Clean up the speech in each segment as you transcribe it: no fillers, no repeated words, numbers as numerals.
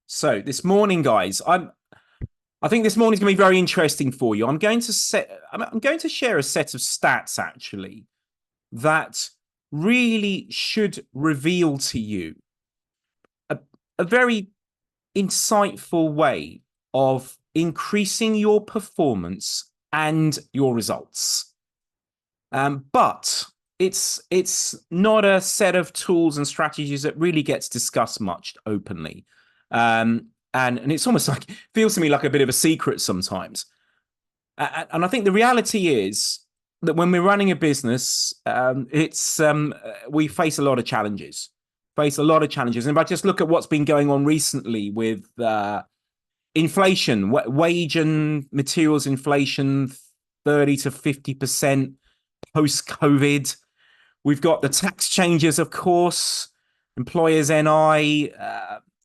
So this morning, guys, I think this morning's going to be very interesting for you. I'm going to share a set of stats actually that really should reveal to you a, a very insightful way of increasing your performance and your results. But it's not a set of tools and strategies that really gets discussed much openly. And it's almost like feels to me like a bit of a secret sometimes. And I think the reality is that when we're running a business, we face a lot of challenges. Face a lot of challenges. And if I just look at what's been going on recently with inflation, wage and materials inflation, 30 to 50% post COVID. We've got the tax changes, of course, employers' NI,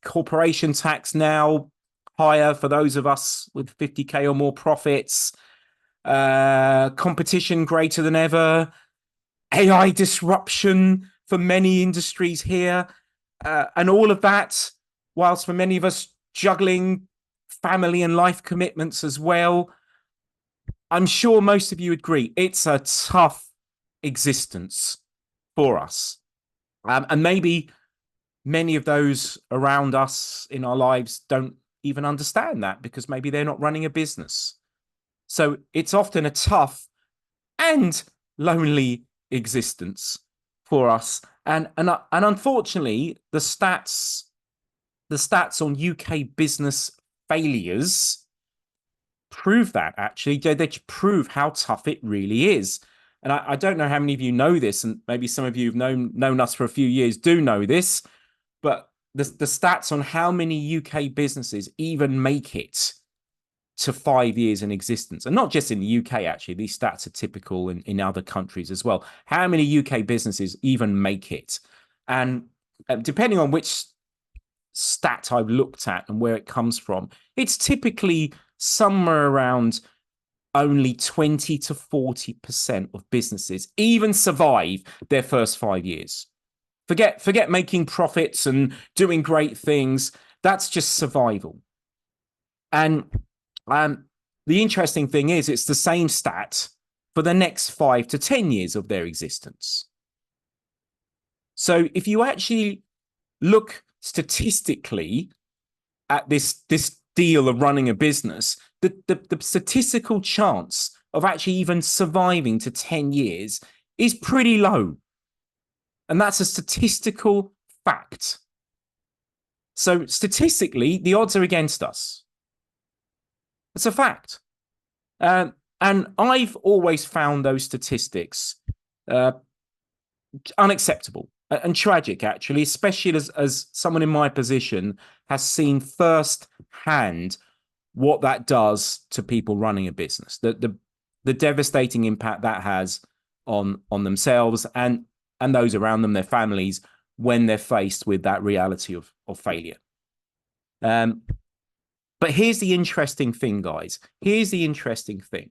corporation tax now higher for those of us with 50K or more profits, competition greater than ever, AI disruption for many industries here, and all of that, whilst for many of us juggling family and life commitments as well. I'm sure most of you agree it's a tough existence for us. And maybe many of those around us in our lives don't even understand that because maybe they're not running a business. So it's often a tough and lonely existence for us. And unfortunately, the stats on UK business failures prove that actually. They prove how tough it really is. And I don't know how many of you know this, and maybe some of you who've known us for a few years do know this, but the stats on how many UK businesses even make it to 5 years in existence, and not just in the UK, actually, these stats are typical in other countries as well. How many UK businesses even make it? And depending on which stat I've looked at and where it comes from, it's typically somewhere around only 20 to 40% of businesses even survive their first 5 years. Forget making profits and doing great things. That's just survival. And the interesting thing is it's the same stat for the next 5 to 10 years of their existence. So if you actually look statistically at this deal of running a business, the statistical chance of actually even surviving to 10 years is pretty low. And that's a statistical fact. So statistically, the odds are against us. It's a fact. And I've always found those statistics unacceptable and tragic, actually, especially as someone in my position has seen firsthand what that does to people running a business, the devastating impact that has on themselves and those around them, their families, when they're faced with that reality of failure. But here's the interesting thing, guys. Here's the interesting thing.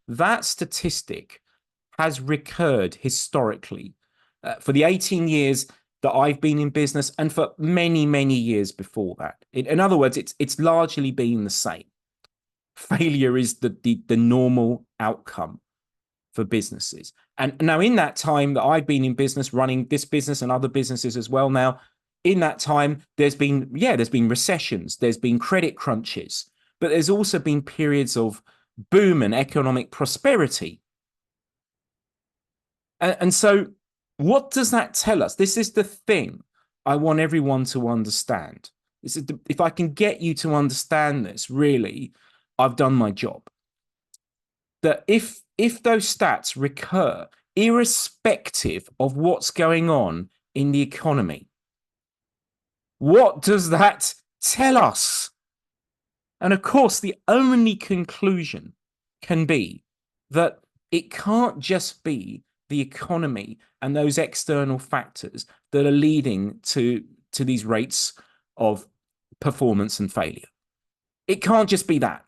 That statistic has recurred historically for the 18 years that I've been in business and for many, many years before that. In other words, it's largely been the same. Failure is the normal outcome for businesses. And now in that time that I've been in business, running this business and other businesses as well now, in that time, there's been recessions, there's been credit crunches, but there's also been periods of boom and economic prosperity. And so what does that tell us? This is the thing I want everyone to understand. If I can get you to understand this, really, I've done my job. That if those stats recur, irrespective of what's going on in the economy, what does that tell us? And of course, the only conclusion can be that it can't just be the economy and those external factors that are leading to these rates of performance and failure. It can't just be that.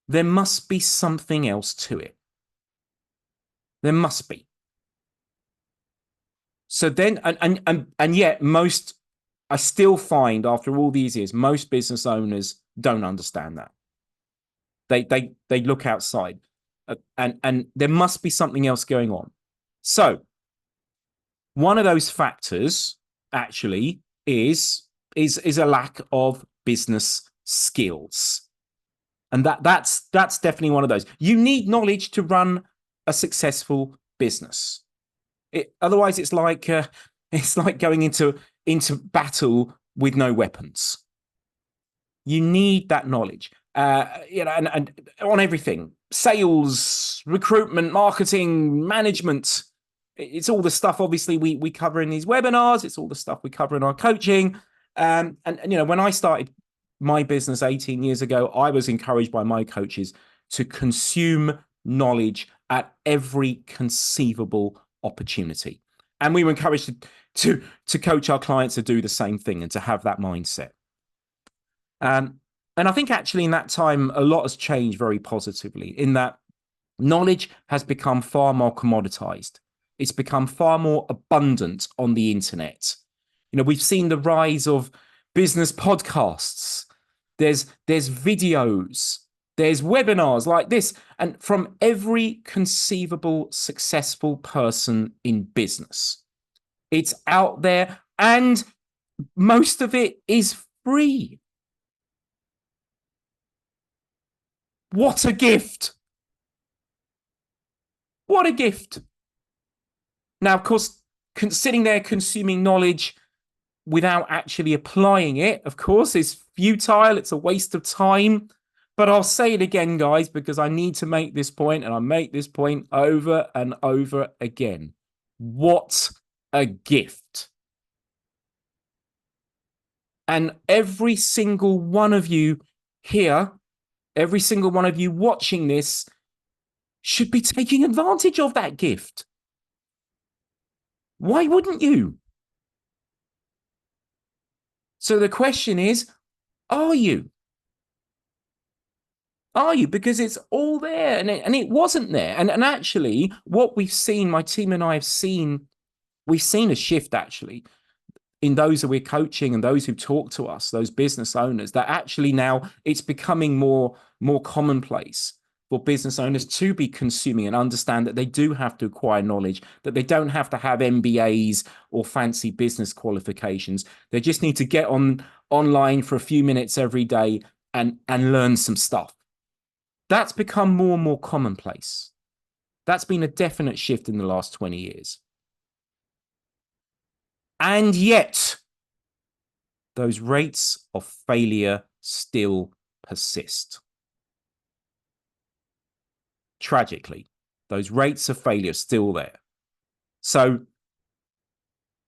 There must be something else to it. There must be. So then, and yet most I still find after all these years, most business owners don't understand that. They look outside, and there must be something else going on. So one of those factors actually is a lack of business skills. And that's definitely one of those. You need knowledge to run a successful business. Otherwise, it's like going into battle with no weapons. You need that knowledge, and on everything: sales, recruitment, marketing, management. It's all the stuff. Obviously, we cover in these webinars. It's all the stuff we cover in our coaching. And when I started my business 18 years ago, I was encouraged by my coaches to consume knowledge at every conceivable opportunity. And we were encouraged to coach our clients to do the same thing and to have that mindset. And I think actually in that time, a lot has changed very positively in that knowledge has become far more commoditized. It's become far more abundant on the internet. We've seen the rise of business podcasts. There's videos, there's webinars like this, and from every conceivable successful person in business. It's out there, and most of it is free. What a gift. What a gift. Now, of course, sitting there consuming knowledge without actually applying it, of course, is futile. It's a waste of time. But I'll say it again, guys, because I need to make this point, and I make this point over and over again. What a gift. And every single one of you here, every single one of you watching this should be taking advantage of that gift. Why wouldn't you? So the question is, are you? Are you? Because it's all there, and it wasn't there. And actually, what we've seen, my team and I have seen, we've seen a shift actually in those that we're coaching and those who talk to us, those business owners, that actually now it's becoming more commonplace for business owners to be consuming and understand that they do have to acquire knowledge, that they don't have to have MBAs or fancy business qualifications. They just need to get online for a few minutes every day and learn some stuff. That's become more and more commonplace. That's been a definite shift in the last 20 years. And yet, those rates of failure still persist. Tragically, those rates of failure are still there. So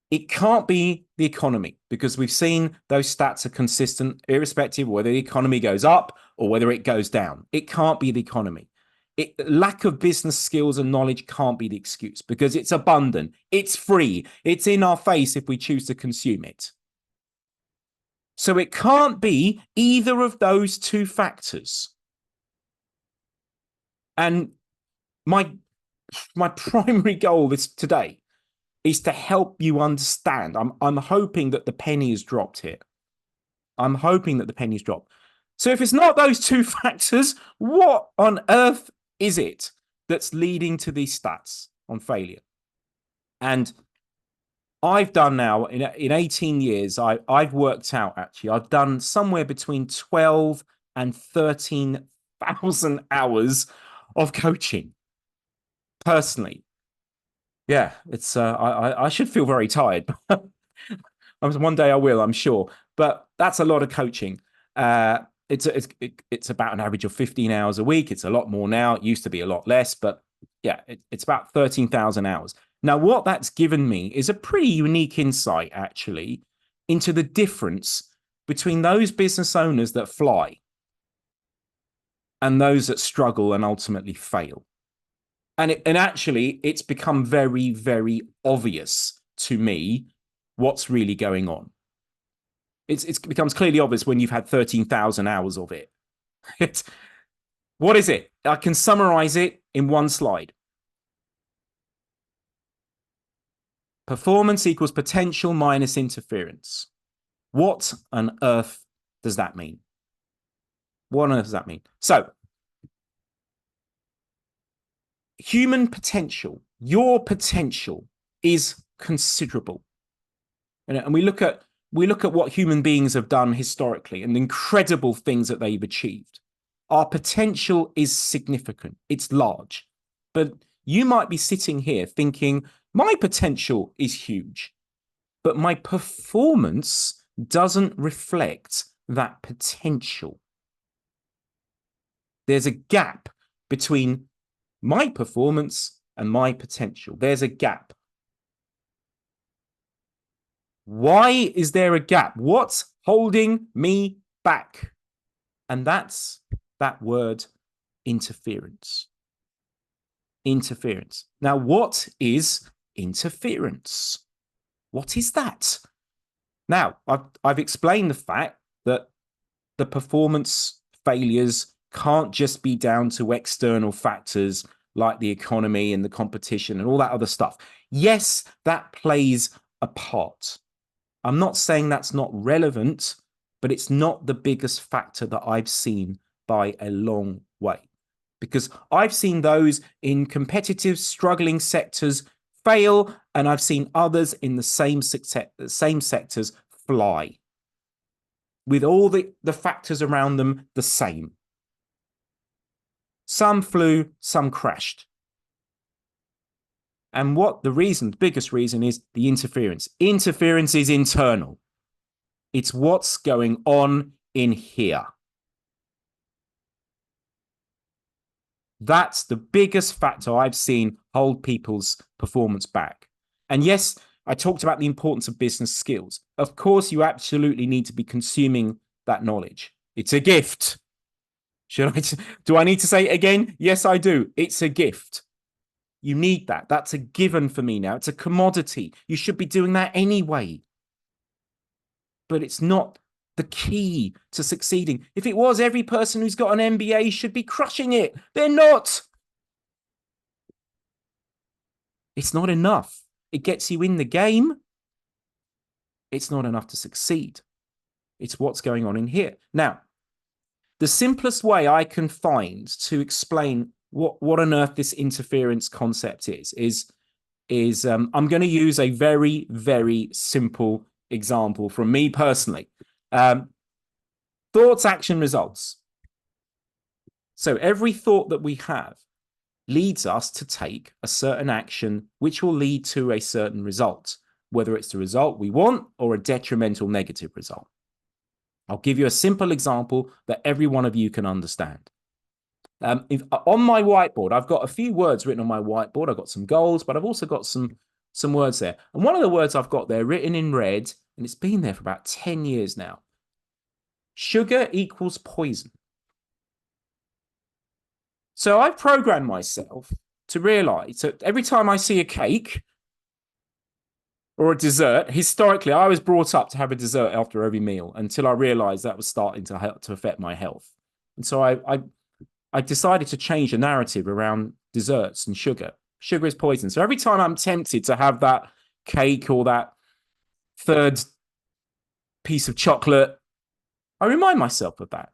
it can't be the economy, because we've seen those stats are consistent, irrespective of whether the economy goes up or whether it goes down. It can't be the economy. Lack of business skills and knowledge can't be the excuse, because it's abundant, it's free, it's in our face if we choose to consume it. So it can't be either of those two factors. And my primary goal today is to help you understand. I'm hoping that the penny has dropped here. I'm hoping that the penny's dropped. So if it's not those two factors, what on earth is it that's leading to these stats on failure? And I've done now, in 18 years, I've worked out, actually, I've done somewhere between 12 and 13,000 hours of coaching personally. Yeah, it's I should feel very tired. One day I will, I'm sure. But that's a lot of coaching. It's about an average of 15 hours a week. It's a lot more now. It used to be a lot less, but yeah, it's about 13,000 hours. Now, what that's given me is a pretty unique insight, actually, into the difference between those business owners that fly and those that struggle and ultimately fail. And actually, it's become very, very obvious to me what's really going on. It becomes clearly obvious when you've had 13,000 hours of it. What is it? I can summarize it in one slide. Performance equals potential minus interference. What on earth does that mean? What on earth does that mean? So, human potential, your potential is considerable. And we look at what human beings have done historically and the incredible things that they've achieved. Our potential is significant. It's large. But you might be sitting here thinking, my potential is huge, but my performance doesn't reflect that potential. There's a gap between my performance and my potential. There's a gap. Why is there a gap? What's holding me back? And that's that word interference. Interference. Now, what is interference? What is that? Now, I've explained the fact that the performance failures can't just be down to external factors like the economy and the competition and all that other stuff. Yes, that plays a part. I'm not saying that's not relevant, but it's not the biggest factor that I've seen by a long way. Because I've seen those in competitive, struggling sectors fail, and I've seen others in the same sectors fly, with all the factors around them the same. Some flew, some crashed. And what the biggest reason is the interference. Interference is internal. It's what's going on in here. That's the biggest factor I've seen hold people's performance back. And yes, I talked about the importance of business skills. Of course, you absolutely need to be consuming that knowledge. It's a gift. Do I need to say it again? Yes, I do. It's a gift. You need that. That's a given for me now. It's a commodity. You should be doing that anyway. But it's not the key to succeeding. If it was, every person who's got an MBA should be crushing it. They're not. It's not enough. It gets you in the game. It's not enough to succeed. It's what's going on in here. Now, the simplest way I can find to explain what on earth this interference concept is I'm going to use a very, very simple example from me personally. Thoughts, action, results. So every thought that we have leads us to take a certain action, which will lead to a certain result, whether it's the result we want or a detrimental negative result. I'll give you a simple example that every one of you can understand. On my whiteboard, I've got a few words written on my whiteboard. I've got some goals, but I've also got some words there. And one of the words I've got there written in red, and it's been there for about 10 years now. Sugar equals poison. So I've programmed myself to realize that every time I see a cake or a dessert, historically, I was brought up to have a dessert after every meal until I realized that was starting to affect my health. And so I decided to change the narrative around desserts and sugar. Sugar is poison. So every time I'm tempted to have that cake or that third piece of chocolate, I remind myself of that.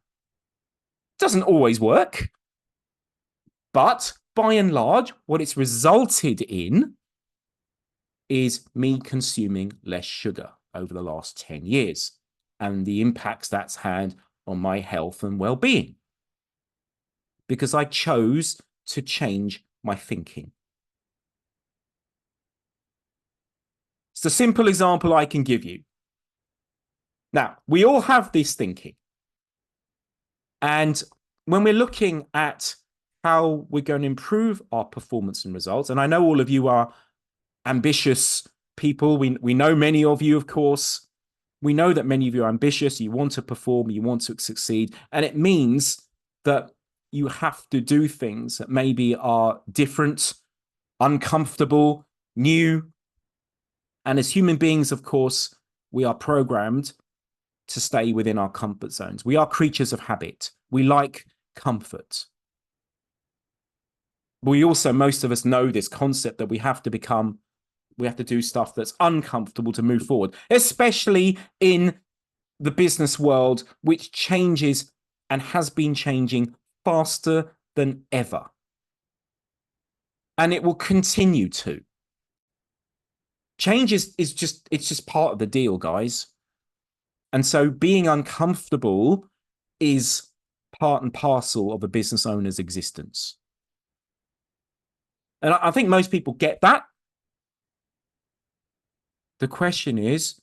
It doesn't always work, but by and large, what it's resulted in is me consuming less sugar over the last 10 years and the impacts that's had on my health and well-being, because I chose to change my thinking. It's a simple example I can give you. Now, we all have this thinking. And when we're looking at how we're going to improve our performance and results, and I know all of you are ambitious people. We know many of you, of course. We know that many of you are ambitious. You want to perform, you want to succeed. And it means that you have to do things that maybe are different, uncomfortable, new. And as human beings, of course, we are programmed to stay within our comfort zones. We are creatures of habit. We like comfort. We also, most of us know this concept that we have to do stuff that's uncomfortable to move forward, especially in the business world, which changes and has been changing faster than ever. And it will continue to. Change is just part of the deal, guys. And so being uncomfortable is part and parcel of a business owner's existence. And I think most people get that. The question is,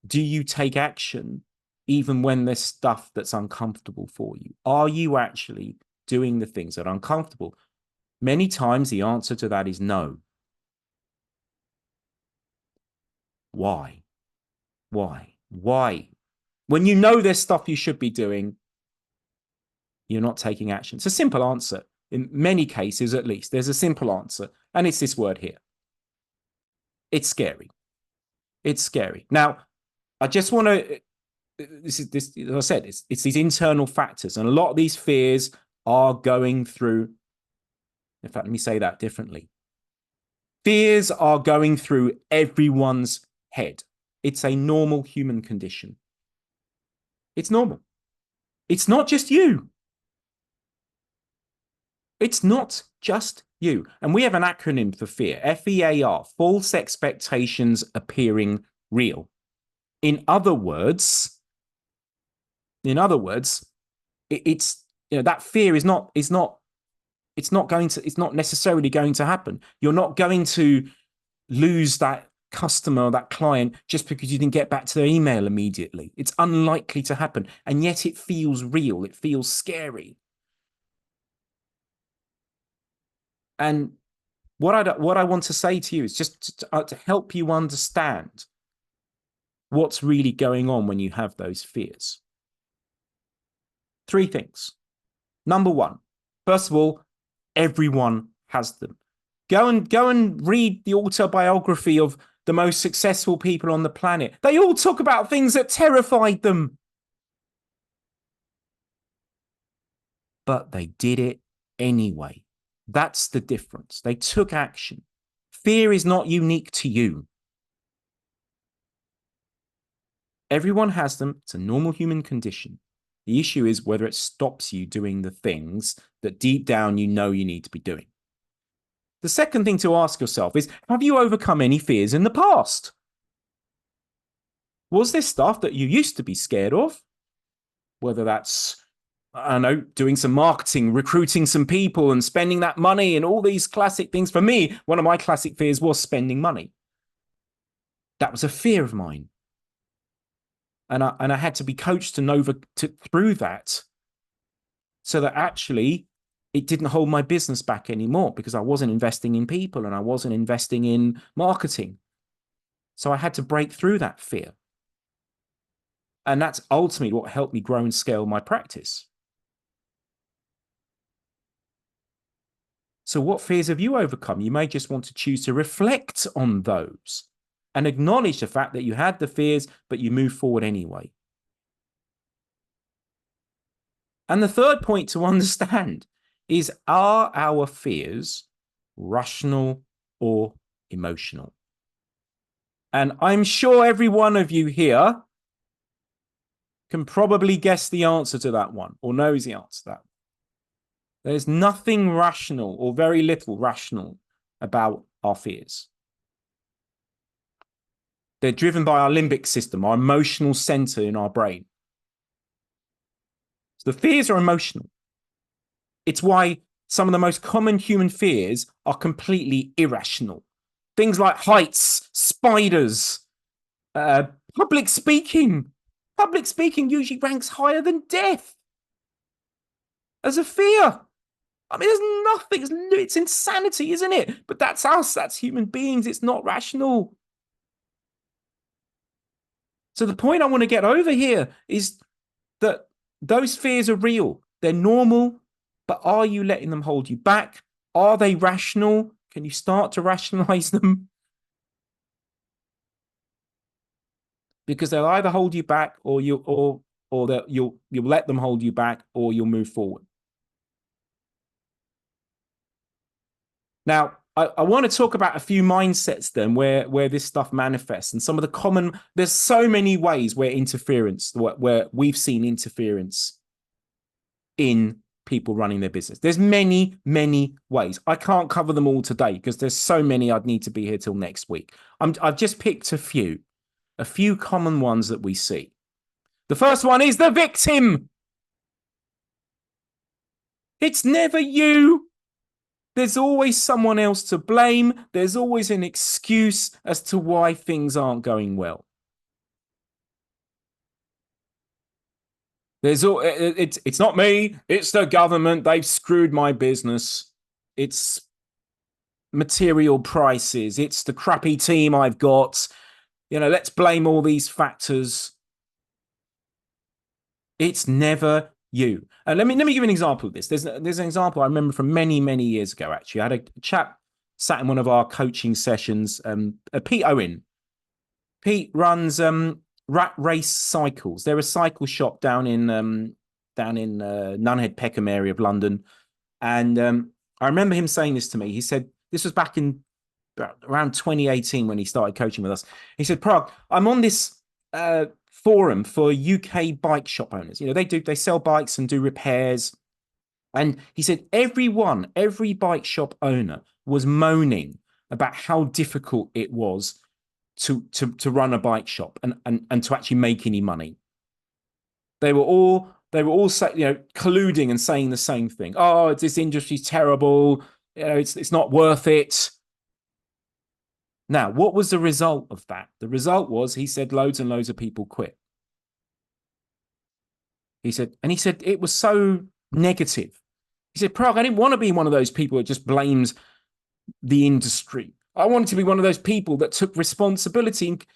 do you take action even when there's stuff that's uncomfortable for you? Are you actually doing the things that are uncomfortable? Many times the answer to that is no. Why? Why? When you know there's stuff you should be doing, you're not taking action. It's a simple answer. In many cases, at least, there's a simple answer. And it's this word here. It's scary. It's scary. Now, I just want to, this, as I said, it's these internal factors. And a lot of these fears are going through, in fact, let me say that differently. Fears are going through everyone's head. It's a normal human condition. It's normal. It's not just you. It's not just you. And we have an acronym for fear, FEAR, false expectations appearing real. In other words, it's that fear is not necessarily going to happen. You're not going to lose that customer or that client just because you didn't get back to their email immediately. It's unlikely to happen. And yet it feels real. It feels scary. And what I want to say to you is just to help you understand what's really going on when you have those fears. 3 things. Number 1, first of all, everyone has them. Go and read the autobiography of the most successful people on the planet. They all talk about things that terrified them. But they did it anyway. That's the difference. They took action. Fear is not unique to you. Everyone has them. It's a normal human condition. The issue is whether it stops you doing the things that deep down you know you need to be doing. The second thing to ask yourself is, have you overcome any fears in the past? Was there stuff that you used to be scared of? Whether that's, I don't know, doing some marketing, recruiting some people and spending that money and all these classic things. For me, one of my classic fears was spending money. That was a fear of mine. And I had to be coached through that so that actually it didn't hold my business back anymore because I wasn't investing in people and I wasn't investing in marketing. So I had to break through that fear. And that's ultimately what helped me grow and scale my practice. So what fears have you overcome? You may just want to choose to reflect on those and acknowledge the fact that you had the fears, but you move forward anyway. And the third point to understand is, are our fears rational or emotional? And I'm sure every one of you here can probably guess the answer to that one or knows the answer to that. There's nothing rational or very little rational about our fears. They're driven by our limbic system, our emotional center in our brain. So the fears are emotional. It's why some of the most common human fears are completely irrational. Things like heights, spiders, public speaking. Public speaking usually ranks higher than death as a fear. I mean, there's nothing, it's insanity, isn't it? But that's us, that's human beings. It's not rational. So the point I want to get over here is that those fears are real. They're normal, but are you letting them hold you back? Are they rational? Can you start to rationalize them? Because they'll either hold you back or you'll let them hold you back, or you'll move forward. Now, I want to talk about a few mindsets then where this stuff manifests and some of the common. There's so many ways where we've seen interference in people running their business. There's many, many ways. I can't cover them all today because there's so many. I'd need to be here till next week. I've just picked a few common ones that we see. The first one is the victim. It's never you. There's always someone else to blame. There's always an excuse as to why things aren't going well. It's not me. It's the government. They've screwed my business. It's material prices. It's the crappy team I've got. Let's blame all these factors. It's never you. And let me give you an example of this. There's an example I remember from many, many years ago, actually. I had a chap sat in one of our coaching sessions, Pete Owen. Pete runs Rat Race Cycles. They're a cycle shop down in Nunhead Peckham area of London. And I remember him saying this to me. He said, this was back in around 2018 when he started coaching with us. He said, Prague, I'm on this forum for UK bike shop owners. They sell bikes and do repairs. And he said, every bike shop owner was moaning about how difficult it was to run a bike shop and to actually make any money. They were all colluding and saying the same thing. Oh, this industry's terrible. It's not worth it. Now, what was the result of that? The result was, he said, loads and loads of people quit. He said it was so negative. He said, Prague, I didn't want to be one of those people that just blames the industry. I wanted to be one of those people that took responsibility and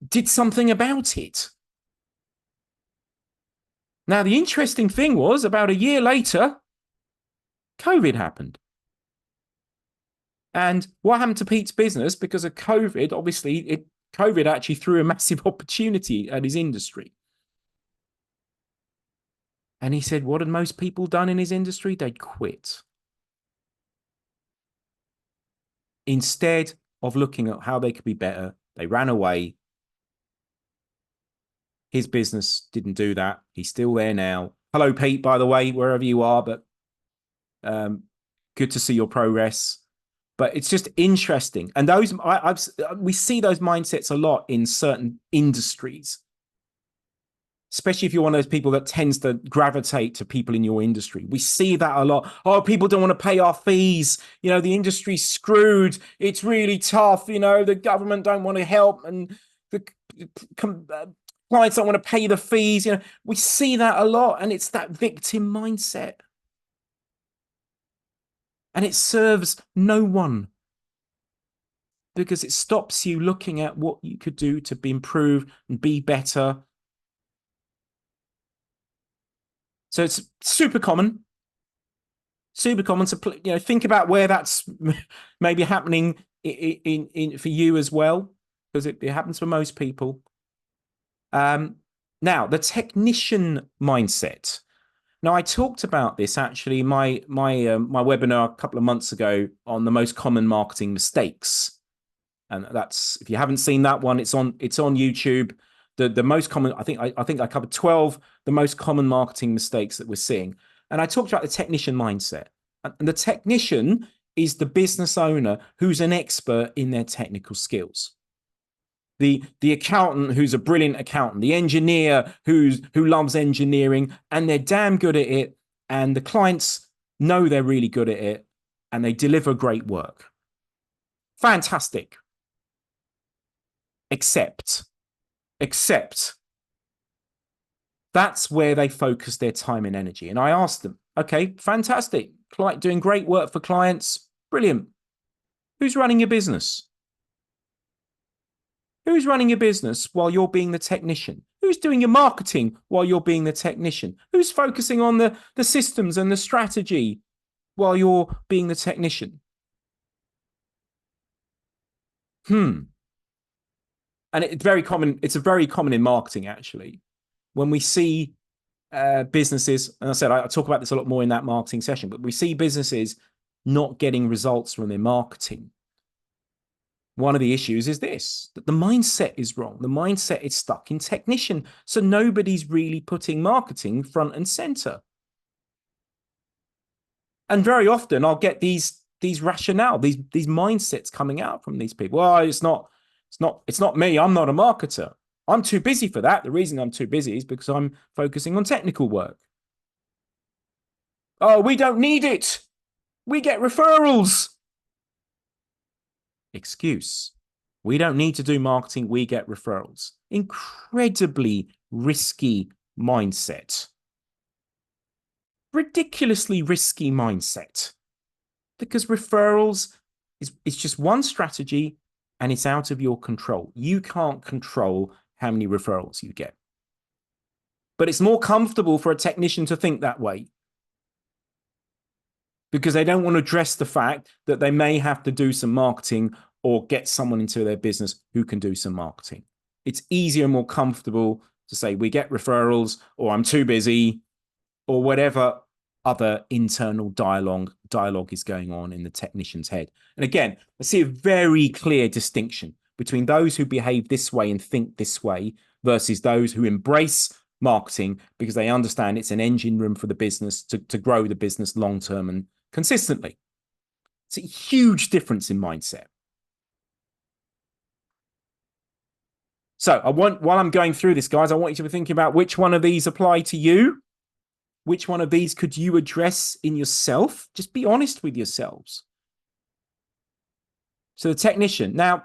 did something about it. Now, the interesting thing was, about a year later, COVID happened. And what happened to Pete's business because of COVID? Obviously, COVID actually threw a massive opportunity at his industry. And he said, what had most people done in his industry? They'd quit. Instead of looking at how they could be better, they ran away. His business didn't do that. He's still there now. Hello, Pete, by the way, wherever you are, but good to see your progress. But it's just interesting. And we see those mindsets a lot in certain industries, especially if you're one of those people that tends to gravitate to people in your industry. We see that a lot. Oh, people don't want to pay our fees. The industry's screwed. It's really tough. The government don't want to help, and the clients don't want to pay the fees. We see that a lot, and it's that victim mindset. And it serves no one, because it stops you looking at what you could do to improve and be better. So it's super common to think about where that's maybe happening in for you as well, because it happens for most people. Now, the technician mindset. Now, I talked about this actually my webinar a couple of months ago on the most common marketing mistakes, and that's, if you haven't seen that one, it's on YouTube. The most common, I think I covered 12 the most common marketing mistakes that we're seeing, and I talked about the technician mindset. And the technician is the business owner who's an expert in their technical skills. The accountant who's a brilliant accountant, the engineer who loves engineering, and they're damn good at it, and the clients know they're really good at it, and they deliver great work. Fantastic. Except that's where they focus their time and energy. And I asked them, okay, fantastic, doing great work for clients, brilliant. Who's running your business? Who's running your business while you're being the technician? Who's doing your marketing while you're being the technician? Who's focusing on the systems and the strategy while you're being the technician? And it's very common. It's very common in marketing, actually, when we see businesses. And I said I talk about this a lot more in that marketing session. But we see businesses not getting results from their marketing, one of the issues is this, that the mindset is wrong. The mindset is stuck in technician. So nobody's really putting marketing front and center. And very often I'll get these rationale, these mindsets coming out from these people. Well, it's not me. I'm not a marketer. I'm too busy for that. The reason I'm too busy is because I'm focusing on technical work. Oh, we don't need it. We get referrals. Excuse. We don't need to do marketing. We get referrals. Incredibly risky mindset. Ridiculously risky mindset. Because referrals is just one strategy and it's out of your control. You can't control how many referrals you get. But it's more comfortable for a technician to think that way, because they don't want to address the fact that they may have to do some marketing or get someone into their business who can do some marketing. It's easier and more comfortable to say we get referrals, or I'm too busy, or whatever other internal dialogue is going on in the technician's head. And again, I see a very clear distinction between those who behave this way and think this way versus those who embrace marketing because they understand it's an engine room for the business to grow the business long-term and consistently. It's a huge difference in mindset. So while I'm going through this, guys, I want you to be thinking about which one of these apply to you. Which one of these could you address in yourself? Just be honest with yourselves. So the technician. Now,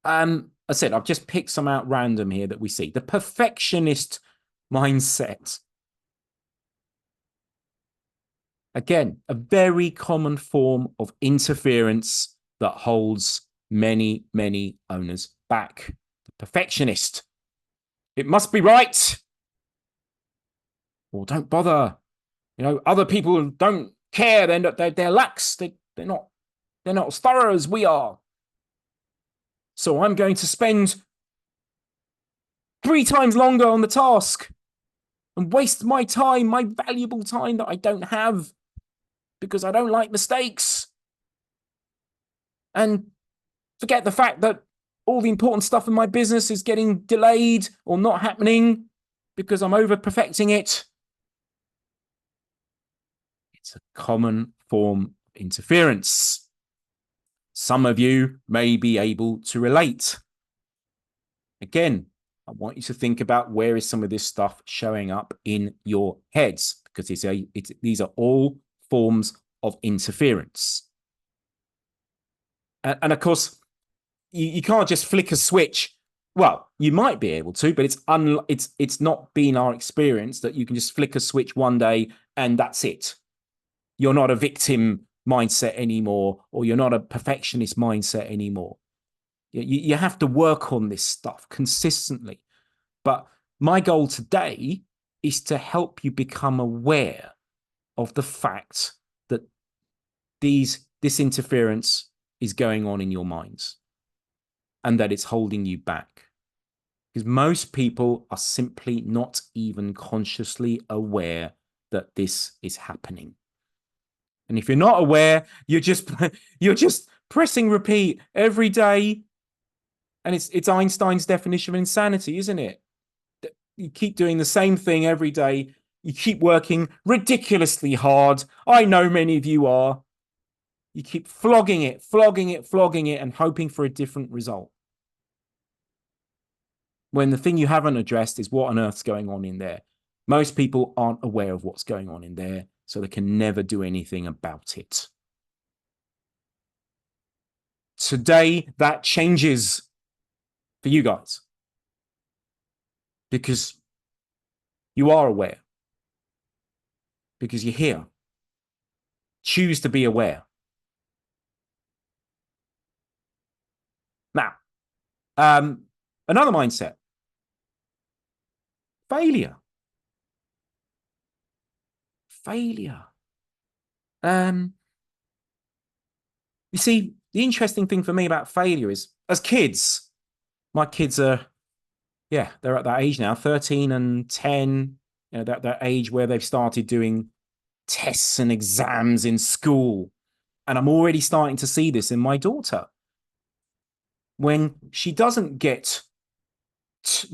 I said, I've just picked some out random here that we see. The perfectionist mindset. Again, a very common form of interference that holds many, many owners back. The perfectionist. It must be right. Or don't bother. You know, other people don't care. They're lax. They're not as thorough as we are. So I'm going to spend 3 times longer on the task and waste my time, my valuable time that I don't have, because I don't like mistakes. And forget the fact that all the important stuff in my business is getting delayed or not happening because I'm over perfecting it. It's a common form of interference. Some of you may be able to relate. Again, I want you to think about where is some of this stuff showing up in your heads, because these are all forms of interference. And of course, you can't just flick a switch. Well, you might be able to, but it's not been our experience that you can just flick a switch one day and that's it. You're not a victim mindset anymore, or you're not a perfectionist mindset anymore. You have to work on this stuff consistently. But my goal today is to help you become aware of the fact that this interference is going on in your minds and that it's holding you back. Because most people are simply not even consciously aware that this is happening. And if you're not aware, you're just pressing repeat every day. And it's Einstein's definition of insanity, isn't it? You keep doing the same thing every day. You keep working ridiculously hard. I know many of you are. You keep flogging it, and hoping for a different result. When the thing you haven't addressed is what on earth's going on in there. Most people aren't aware of what's going on in there, so they can never do anything about it. Today, that changes for you guys, because you are aware, because you're here. Choose to be aware. Now, another mindset. Failure. You see, the interesting thing for me about failure is, as kids, my kids are, they're at that age now, 13 and 10, you know, that age where they've started doing tests and exams in school. And I'm already starting to see this in my daughter. When she doesn't get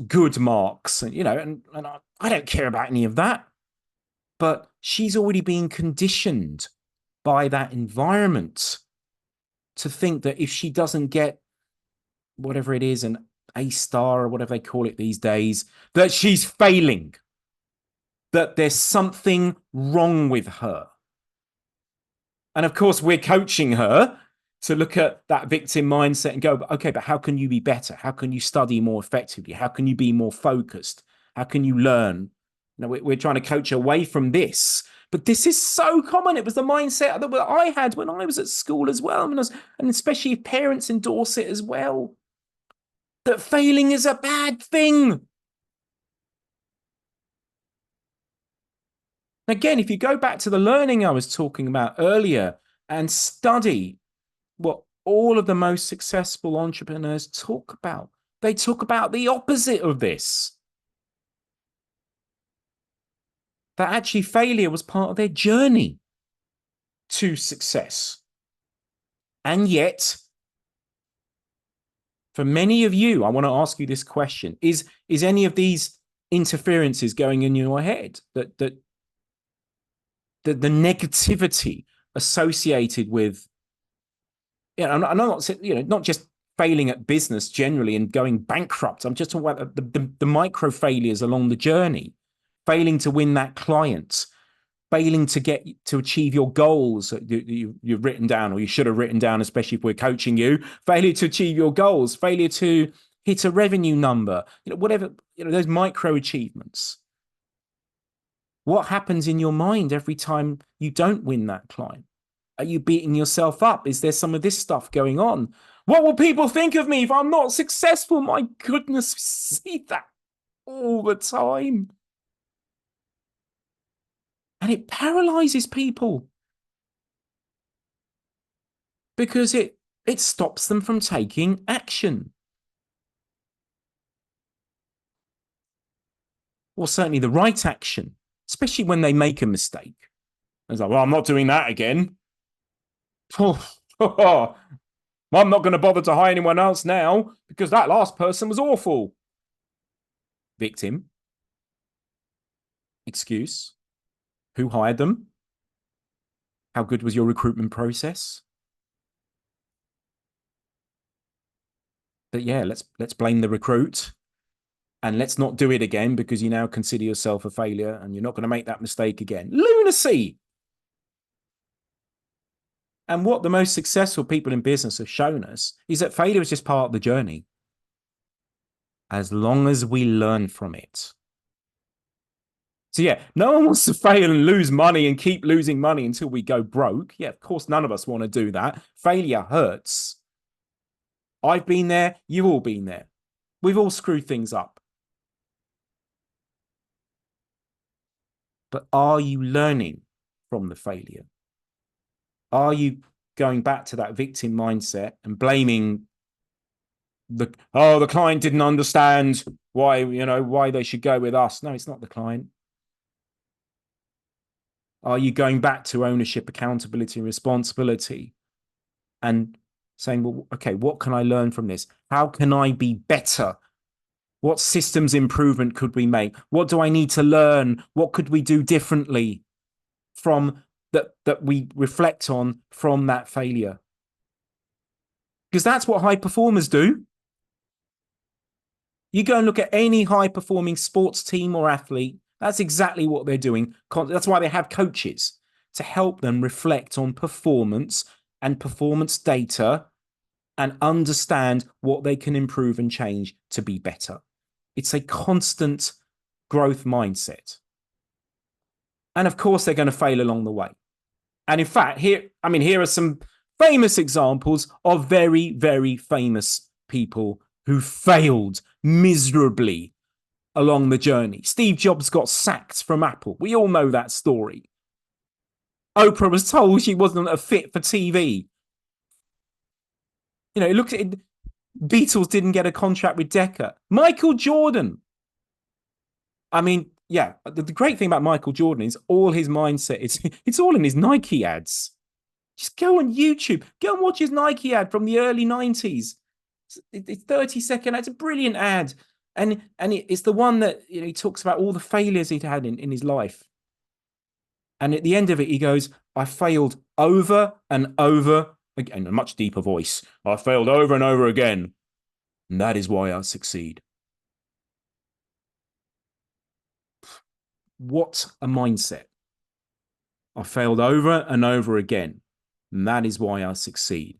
good marks, and I don't care about any of that, but she's already been conditioned by that environment to think that if she doesn't get whatever it is, an A star or whatever they call it these days, that she's failing, that there's something wrong with her. And of course, we're coaching her to look at that victim mindset and go, okay, but how can you be better? How can you study more effectively? How can you be more focused? How can you learn? We're trying to coach away from this. But this is so common. It was the mindset that I had when I was at school as well. And especially if parents endorse it as well, that failing is a bad thing. Again, if you go back to the learning I was talking about earlier and study what all of the most successful entrepreneurs talk about, they talk about the opposite of this. That actually failure was part of their journey to success. And yet, for many of you, I want to ask you this question. Is any of these interferences going in your head? That the negativity associated with, I'm not, not just failing at business generally and going bankrupt. I'm just talking about the micro failures along the journey, failing to win that client, failing to achieve your goals that you've written down, or you should have written down, especially if we're coaching you, failure to achieve your goals, failure to hit a revenue number, whatever, those micro achievements. What happens in your mind every time you don't win that client? Are you beating yourself up? Is there some of this stuff going on? What will people think of me if I'm not successful? My goodness, we see that all the time. And it paralyzes people because it stops them from taking action. Or certainly the right action, especially when they make a mistake. It's like, well, I'm not doing that again. I'm not going to bother to hire anyone else now because that last person was awful. Victim. Excuse. Who hired them? How good was your recruitment process? But yeah, let's blame the recruit, and let's not do it again because you now consider yourself a failure and you're not going to make that mistake again. Lunacy. And what the most successful people in business have shown us is that failure is just part of the journey, as long as we learn from it. So yeah, no one wants to fail and lose money and keep losing money until we go broke. Yeah, of course, none of us want to do that. Failure hurts. I've been there. You've all been there. We've all screwed things up. But are you learning from the failure? Are you going back to that victim mindset and blaming the client didn't understand why they should go with us? No, it's not the client. Are you going back to ownership, accountability, and responsibility and saying, well, okay, what can I learn from this? How can I be better? What systems improvement could we make? What do I need to learn? What could we do differently from that we reflect on from that failure? Because that's what high performers do. You go and look at any high performing sports team or athlete, that's exactly what they're doing. That's why they have coaches to help them reflect on performance and performance data and understand what they can improve and change to be better. It's a constant growth mindset. And of course, they're going to fail along the way. And in fact, here are some famous examples of very, very famous people who failed miserably along the journey. Steve Jobs got sacked from Apple. We all know that story. Oprah was told she wasn't a fit for TV. Look at it. Beatles didn't get a contract with Decca. Michael Jordan. The great thing about Michael Jordan is all his mindset. It's all in his Nike ads. Just go on YouTube. Go and watch his Nike ad from the early 90s. It's 30-second. It's a brilliant ad. And it's the one that, you know, he talks about all the failures he'd had in his life. And at the end of it, he goes, I failed over and over again, in a much deeper voice. I failed over and over again. And that is why I succeed. What a mindset. I failed over and over again. And that is why I succeed.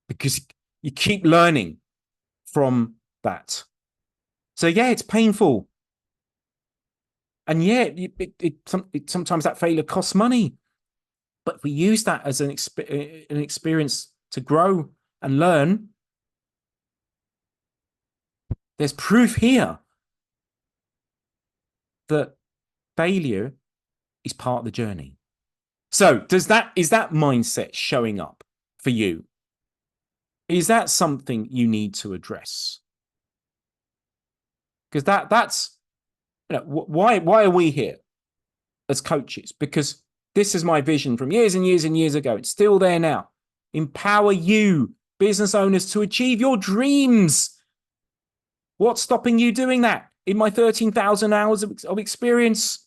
Because you keep learning from that. So yeah, it's painful. And yeah, sometimes that failure costs money. But if we use that as an experience to grow and learn, there's proof here that failure is part of the journey. So is that mindset showing up for you? Is that something you need to address? Because that's, you know, why are we here as coaches? Because this is my vision from years and years and years ago. It's still there now. Empower you, business owners, to achieve your dreams. What's stopping you doing that? In my 13,000 hours of experience,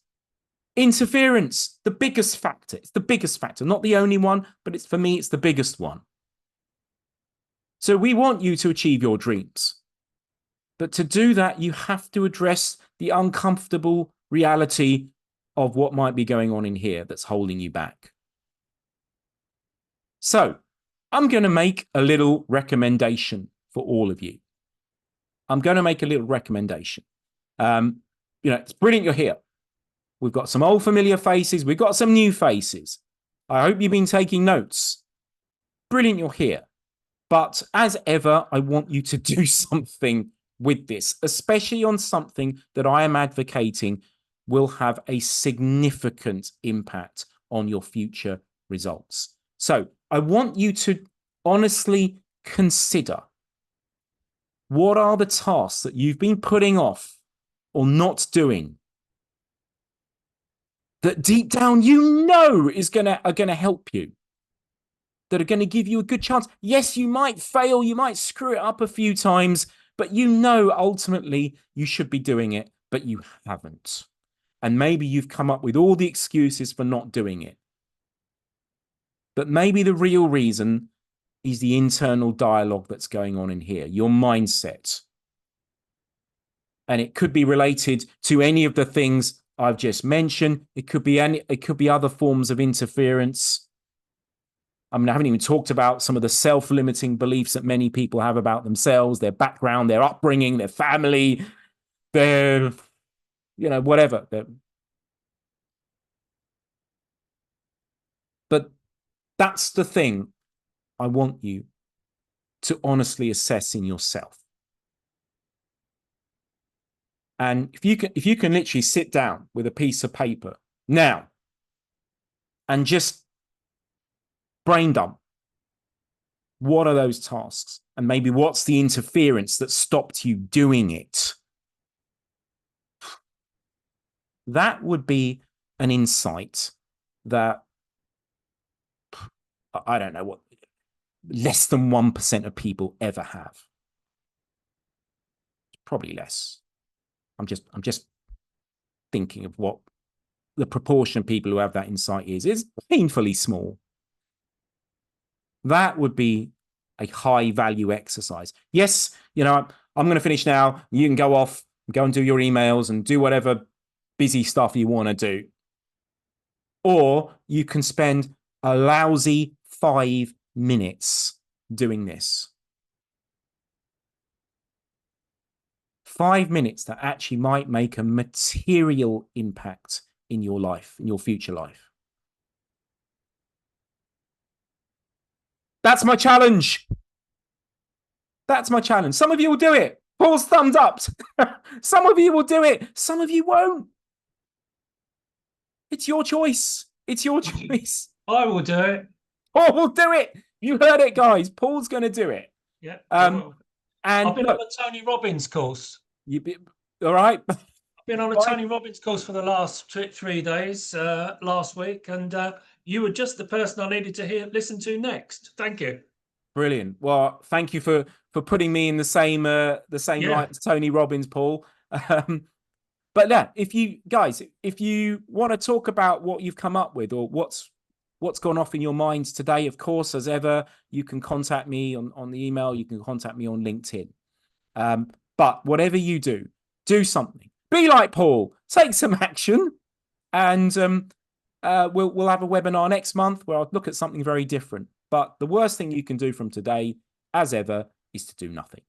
interference, the biggest factor. It's the biggest factor, not the only one, but for me, it's the biggest one. So we want you to achieve your dreams. But to do that, you have to address the uncomfortable reality of what might be going on in here that's holding you back. So I'm going to make a little recommendation for all of you. I'm going to make a little recommendation. You know, it's brilliant you're here. We've got some old familiar faces. We've got some new faces. I hope you've been taking notes. Brilliant you're here. But as ever, I want you to do something with this, especially on something that I am advocating will have a significant impact on your future results. So I want you to honestly consider, what are the tasks that you've been putting off or not doing that deep down you know are going to help you, that are going to give you a good chance? Yes, you might fail, you might screw it up a few times, but you know ultimately you should be doing it, but you haven't. And maybe you've come up with all the excuses for not doing it. But maybe the real reason is the internal dialogue that's going on in here, your mindset. And it could be related to any of the things I've just mentioned. It could be other forms of interference. I mean, I haven't even talked about some of the self-limiting beliefs that many people have about themselves, their background, their upbringing, their family, their, you know, whatever. But that's the thing I want you to honestly assess in yourself. And if you can literally sit down with a piece of paper now and just brain dump, what are those tasks? And maybe what's the interference that stopped you doing it? That would be an insight that, I don't know, what less than 1% of people ever have. Probably less. I'm just thinking of what the proportion of people who have that insight is. It's painfully small. That would be a high value exercise. Yes, you know, I'm going to finish now. You can go off, go and do your emails and do whatever busy stuff you want to do. Or you can spend a lousy 5 minutes doing this. 5 minutes that actually might make a material impact in your life, in your future life. That's my challenge. That's my challenge. Some of you will do it. Paul's thumbs up. Some of you will do it. Some of you won't. It's your choice. It's your choice. I will do it. Paul will do it. You heard it, guys. Paul's going to do it. Yeah. And I've been on the Tony Robbins course. All right. Been on a Right? Tony Robbins course for the last 3 days last week, and you were just the person I needed to listen to next. Thank you. Brilliant. Well, thank you for putting me in the same Yeah, light as Tony Robbins, Paul. Um, but yeah, if you want to talk about what you've come up with or what's gone off in your minds today, of course, as ever, you can contact me on the email. You can contact me on LinkedIn. But whatever you do something. Be like Paul. Take some action, and we'll have a webinar next month where I'll look at something very different. But the worst thing you can do from today, as ever, is to do nothing.